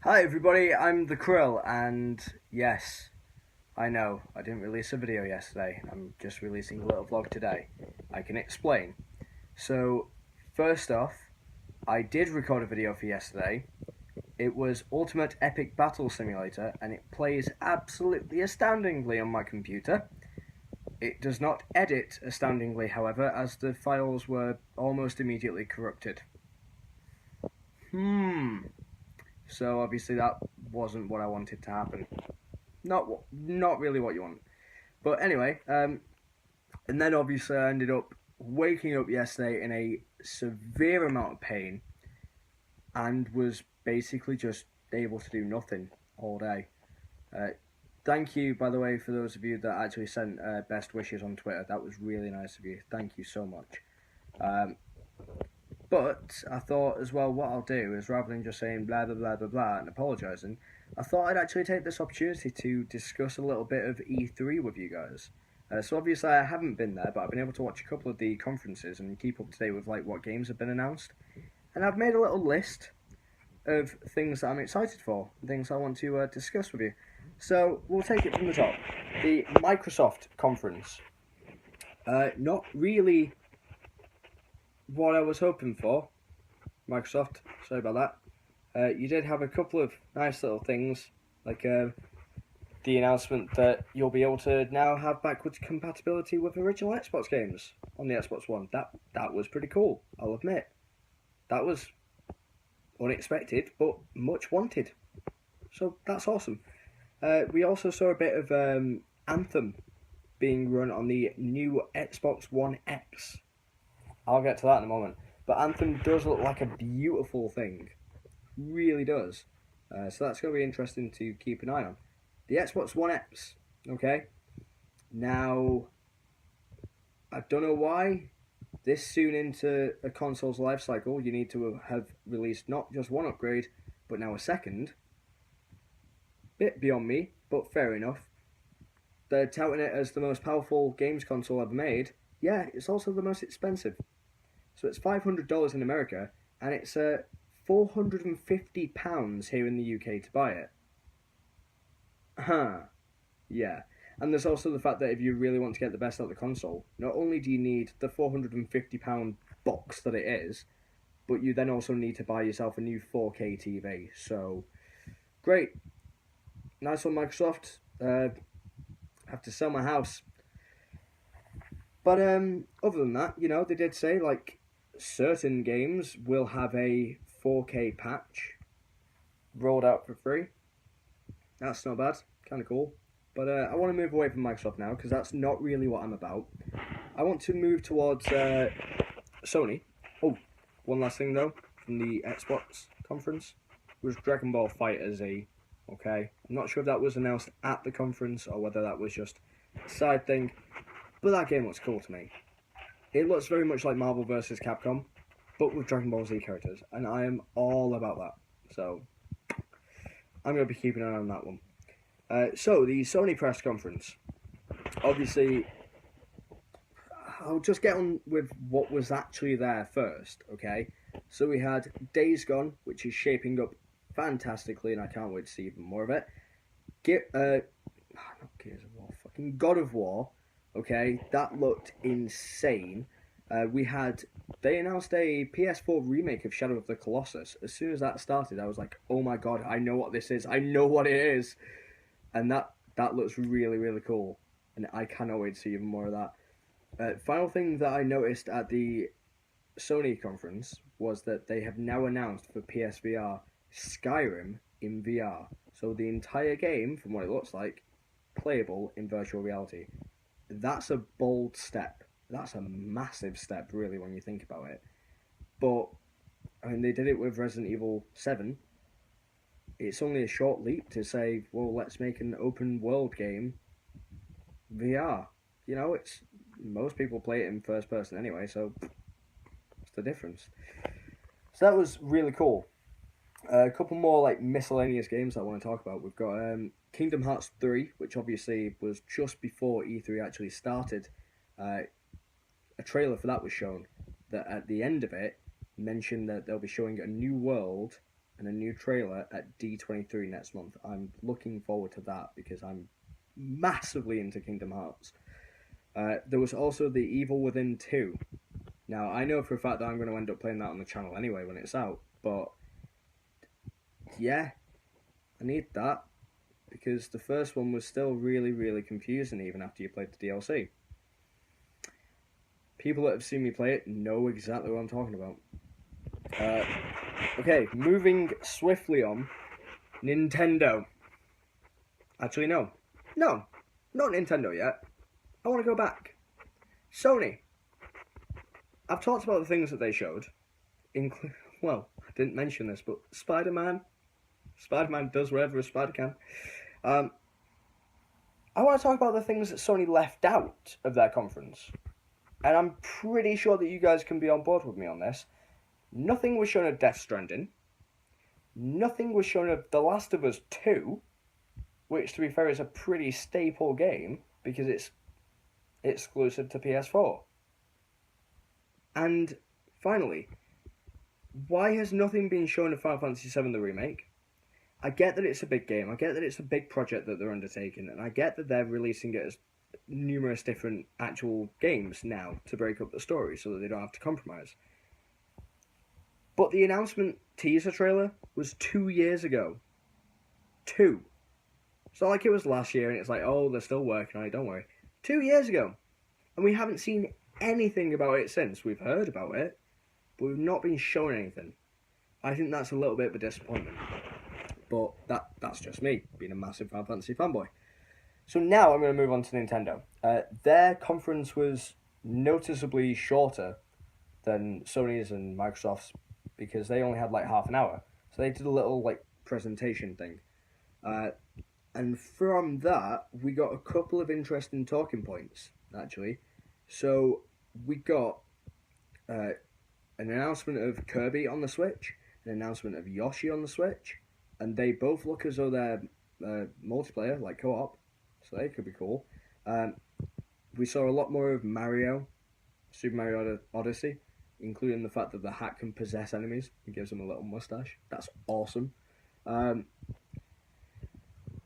Hi everybody, I'm the Krill, and yes, I know, I didn't release a video yesterday. I'm just releasing a little vlog today. I can explain. So, first off, I did record a video for yesterday. It was Ultimate Epic Battle Simulator, and it plays absolutely astoundingly on my computer. It does not edit astoundingly, however, as the files were almost immediately corrupted. So obviously that wasn't what I wanted to happen. Not really what you want. But anyway, and then obviously I ended up waking up yesterday in a severe amount of pain and was basically just able to do nothing all day. Uh, Thank you, by the way, for those of you that actually sent best wishes on Twitter. That was really nice of you. Thank you so much. But I thought as well, what I'll do is rather than just saying blah blah blah blah blah and apologising, I thought I'd actually take this opportunity to discuss a little bit of E3 with you guys. So obviously I haven't been there, but I've been able to watch a couple of the conferences and keep up to date with like what games have been announced. And I've made a little list of things that I'm excited for, things I want to discuss with you. So we'll take it from the top. The Microsoft conference. Not really what I was hoping for. Microsoft, sorry about that. You did have a couple of nice little things, like the announcement that you'll be able to now have backwards compatibility with original Xbox games on the Xbox One. That was pretty cool, I'll admit. That was unexpected, but much wanted. So that's awesome. We also saw a bit of Anthem being run on the new Xbox One X. I'll get to that in a moment. But Anthem does look like a beautiful thing. Really does. So that's going to be interesting to keep an eye on. The Xbox One X. Okay. Now, I don't know why this soon into a console's life cycle you need to have released not just one upgrade, but now a second. Bit beyond me, but fair enough. They're touting it as the most powerful games console ever made. Yeah, it's also the most expensive. So it's $500 in America, and it's £450 here in the UK to buy it. Yeah. And there's also the fact that if you really want to get the best out of the console, not only do you need the £450 box that it is, but you then also need to buy yourself a new 4K TV. So, great. Nice one, Microsoft. Have to sell my house. But other than that, they did say, like, certain games will have a 4K patch rolled out for free. That's not bad, kind of cool. But I want to move away from Microsoft now because that's not really what I'm about. I want to move towards Sony. Oh, one last thing though, from the Xbox conference was Dragon Ball FighterZ. Okay, I'm not sure if that was announced at the conference or whether that was just a side thing, but that game looks cool to me. It looks very much like Marvel vs. Capcom, but with Dragon Ball Z characters, and I am all about that. So, I'm going to be keeping an eye on that one. So, the Sony press conference. Obviously, I'll just get on with what was actually there first, okay? So we had Days Gone, which is shaping up fantastically, and I can't wait to see even more of it. Not Gears of War, fucking God of War. Okay, that looked insane. They announced a PS4 remake of Shadow of the Colossus. As soon as that started, I was like, oh my god, I know what this is. I know what it is. And that looks really, really cool. And I cannot wait to see even more of that. Final thing that I noticed at the Sony conference was that they have now announced for PSVR Skyrim in VR. So the entire game, from what it looks like, playable in virtual reality. That's a bold step. That's a massive step, really, when you think about it. But, I mean, they did it with Resident Evil 7. It's only a short leap to say, well, let's make an open world game VR. It's most people play it in first person anyway, so what's the difference? So that was really cool. A couple more like miscellaneous games I want to talk about. We've got Kingdom Hearts 3, which obviously was just before E3 actually started. A trailer for that was shown that at the end of it mentioned that they'll be showing a new world and a new trailer at D23 next month. I'm looking forward to that because I'm massively into Kingdom Hearts. There was also The Evil Within 2. Now, I know for a fact that I'm going to end up playing that on the channel anyway when it's out, but yeah, I need that because the first one was still really, really confusing even after you played the DLC. People that have seen me play it know exactly what I'm talking about. Okay, moving swiftly on. Nintendo. Actually, no. No, not Nintendo yet. I want to go back. Sony. I've talked about the things that they showed. Well, I didn't mention this, but Spider-Man. Spider-Man does whatever a spider can. I want to talk about the things that Sony left out of their conference. And I'm pretty sure that you guys can be on board with me on this. Nothing was shown of Death Stranding. Nothing was shown of The Last of Us 2, which, to be fair, is a pretty staple game because it's exclusive to PS4. And finally, why has nothing been shown of Final Fantasy VII the remake? I get that it's a big game, I get that it's a big project that they're undertaking, and I get that they're releasing it as numerous different actual games now to break up the story so that they don't have to compromise. But the announcement teaser trailer was 2 years ago. 2. It's not like it was last year and it's like, oh, they're still working on it, don't worry. 2 years ago. And we haven't seen anything about it since. We've heard about it, but we've not been shown anything. I think that's a little bit of a disappointment. But that's just me, being a massive Final Fantasy fanboy. So now I'm going to move on to Nintendo. Their conference was noticeably shorter than Sony's and Microsoft's because they only had like half an hour. So they did a little like presentation thing. And from that, we got a couple of interesting talking points, actually. So we got an announcement of Kirby on the Switch, an announcement of Yoshi on the Switch, and they both look as though they're multiplayer, like co-op, so they could be cool. We saw a lot more of Mario, Super Mario Odyssey, including the fact that the hat can possess enemies and gives them a little mustache. That's awesome.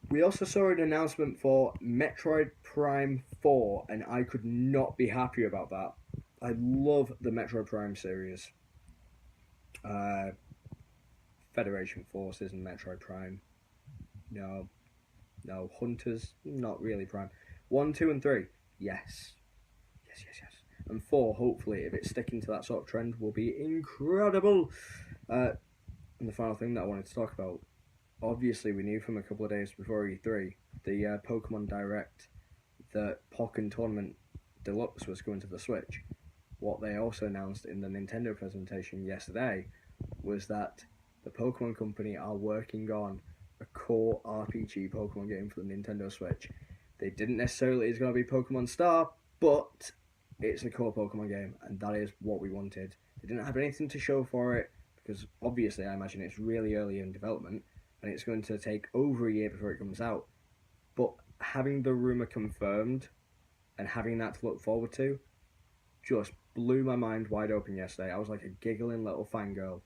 We also saw an announcement for Metroid Prime 4, and I could not be happier about that. I love the Metroid Prime series. Federation Forces and Metroid Prime. No. Hunters, not really Prime. 1, 2, and 3, yes. Yes. And 4, hopefully, if it's sticking to that sort of trend, will be incredible. And the final thing that I wanted to talk about, obviously we knew from a couple of days before E3, the Pokemon Direct, that Pokken Tournament Deluxe was going to the Switch. What they also announced in the Nintendo presentation yesterday was that the Pokemon Company are working on a core RPG Pokemon game for the Nintendo Switch. They didn't necessarily it's going to be Pokemon Star, but it's a core Pokemon game, and that is what we wanted. They didn't have anything to show for it, because obviously I imagine it's really early in development, and it's going to take over a year before it comes out. But having the rumour confirmed, and having that to look forward to, just blew my mind wide open yesterday. I was like a giggling little fangirl.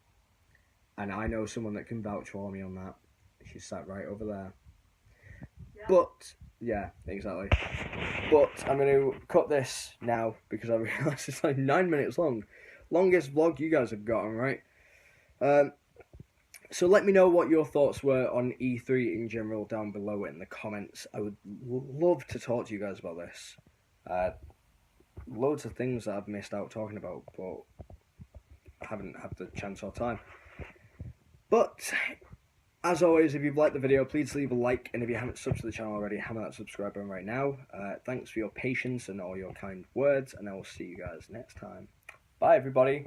And I know someone that can vouch for me on that. She's sat right over there. Yeah. But, yeah, exactly. But I'm going to cut this now because I realise it's like 9 minutes long. Longest vlog you guys have gotten, right? So let me know what your thoughts were on E3 in general down below in the comments. I would love to talk to you guys about this. Loads of things that I've missed out talking about, but I haven't had the chance or time. But, as always, if you've liked the video, please leave a like, and if you haven't subbed to the channel already, hammer that subscribe button right now. Thanks for your patience and all your kind words, and I will see you guys next time. Bye, everybody!